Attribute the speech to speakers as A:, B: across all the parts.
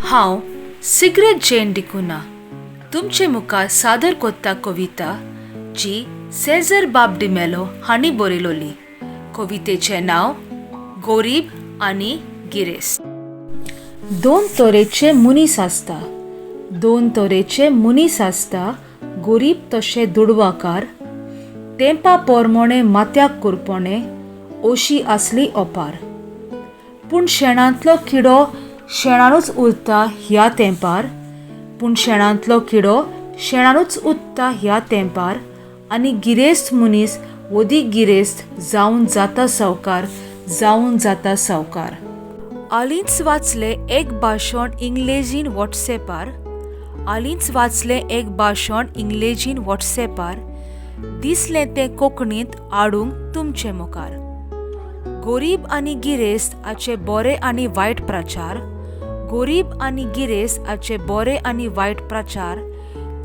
A: हांव सिगरेट जैन डिकुना तुमचे मुखार सादर कोत्ता कविता जी सेझर बाब डी मेलो हांणी बरयलोली. कवितेचें नांव गरीब आनी गिरेस्त. दोन तरेचे मनीस आसता, दोन तरेचे मनीस आसता, गरीब तशे दुडवाकार, तेंपा पोरमोणे माथ्याक कुरपणे, अशी आसली ओपार. पूण शेणांतलो किडो शेणानूच उरता ह्या तेंपार, पूण शेणांतलो किडो शेणानूच उरता ह्या तेंपार, आनी गिरेस्त मनीस वदीक गिरेस्त जावन जाता सावकार, जावन जाता सावकार. हालींच वाचलें एक भाशण इंग्लेजीन वॉट्सॅपार, हालींच वाचलें एक भाशण इंग्लेजीन वॉट्सॅपार, दिसलें तें कोंकणींत हाडूंक तुमचे मुखार. गरीब आनी गिरेस्त हाचे बरे आनी वायट प्रचार, गरीब आनी गिरेस्त हाचे बरे आनी वायट प्रचार.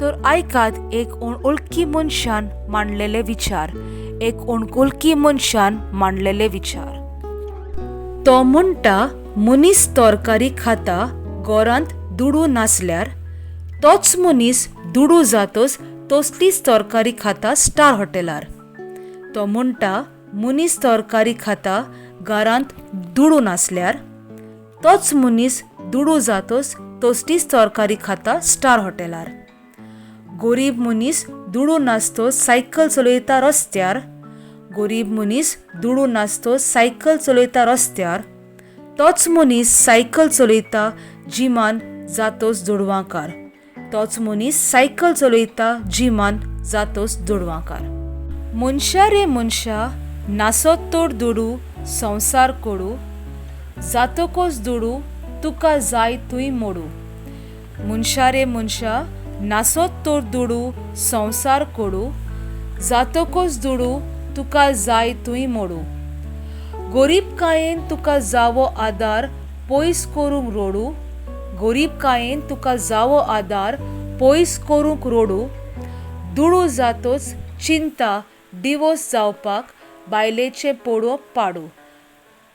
A: तर आयकात एक अणवळखी मनशान मांडलेले विचार, एक अणवळखी मनशान मांडलेले विचार. तो म्हणटा मनीस तरकारी खाता घरांत दुडू नासल्यार, तोच मनीस दुडू जातोच तसलीच तरकारी खाता स्टार हॉटेलार. तो म्हणटा मनीस तरकारी खाता घरांत दुडू नासल्यार, तोच मनीस दुडू जातोच तसलीच तरकारी खाता स्टार हॉटेलार. गरीब मनीस दुडू नासतो सायकल चलयता रस्त्यार, गरीब मनीस दुडू नासतो सायकल चलयता रस्त्यार, तोच मनीस सायकल चलयता जिमान जातोच दुडवांकार, तोच मनीस सायकल चलयता जिमान जातोच दुडवांकार. मनशा रे मनशा नासत तोड दुडू संवसार कोडू, जातकोच दुडू तुका जाय तुय मोडू. मनशा रे मनशा नासत तोड दुडू संवसार कोडू, जातकोच दुडू तुका जाय तुय मोडू. गरीबकायेन तुका जावो आदार पयस करूंक रोडू, गरीबकायेन तुका जावो आदार पयस करूंक रोडू. दुडू जातोच चिंता डिवोर्स जावपाक बायलेचे पोडो पाडू,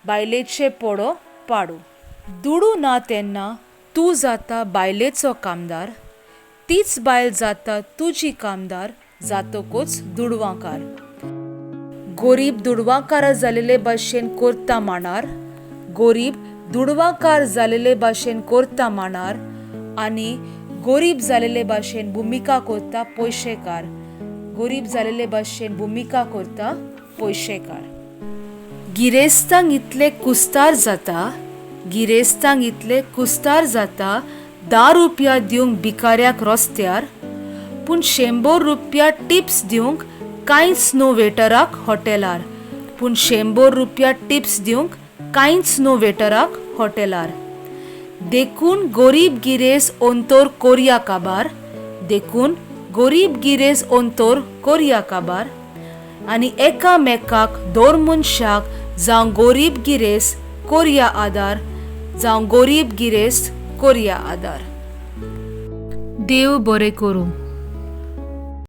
A: बायलेचे पोडो पाडू. दुडू ना तेन्ना तूं जाता बायलेचो कामदार, तीच बायल जाता तुजी कामदार, जातकोच दुडवांकार. गरीब दुडवांकार जालेले भाशेन करता मांडार, गरीब दुडवांकार जालेले भाशेन करता मांडार, आनी गरीब जालेले भाशेन भुमिका करता पयशेकार, गरीब जालेले भाशेन भुमिका करता पयशेकार. गिरेस्तांक इतले कुस्तार जाता, गिरेस्तांक इतले कुस्तार जाता 10 रुपया दिवंक भिकाऱ्याक रस्त्यार, पूण 100 रुपया टिप्स दिवंक कांयच नो वेटराक हॉटेलार, पूण 100 रुपया टिप्स दिवंक कांयच नो वेटराक हॉटेलार. देखून गरीब गिरेस ओंतोर कोरया काबार, देखून गरीब गिरेस ओंतोर कोरया काबार, आनी एकामेकाक दोर मनशाक जावं गरीब गिरेस कोरया आदार, जावं गरीब गिरेस्त कोरया आदार. देव बरें करूं.